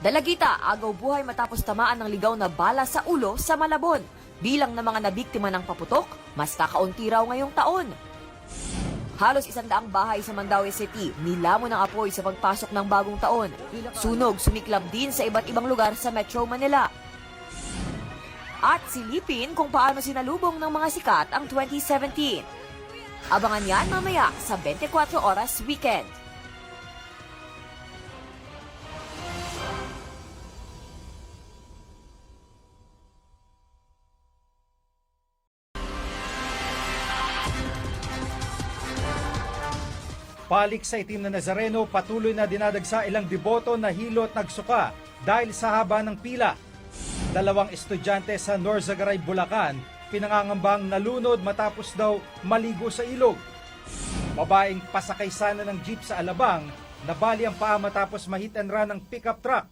Dalagita, agaw buhay matapos tamaan ng ligaw na bala sa ulo sa Malabon. Bilang ng mga nabiktima ng paputok, mas kakaunti raw ngayong taon. Halos 100 bahay sa Mandaue City nilamon ng apoy sa pagpasok ng bagong taon. Sunog sumiklab din sa iba't ibang lugar sa Metro Manila. At silipin kung paano sinalubong ng mga sikat ang 2017. Abangan yan mamaya sa 24 Oras Weekend. Balik sa itim na Nazareno, patuloy na dinadagsa ilang deboto na hilot nagsuka dahil sa haba ng pila. 2 estudyante sa Norzagaray, Bulacan, pinangangambang nalunod matapos daw maligo sa ilog. Babaeng pasakay sana ng jeep sa Alabang, nabali ang paa matapos ma-hit and run ng pickup truck.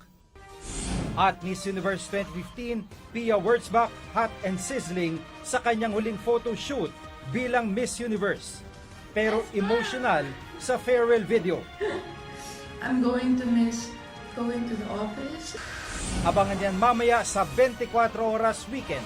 At Miss Universe 2015, Pia Wurtzbach, hot and sizzling sa kanyang huling photo shoot bilang Miss Universe. Pero emotional sa farewell video. I'm going to miss going to the office. Abangan yan mamaya sa 24 Oras Weekend.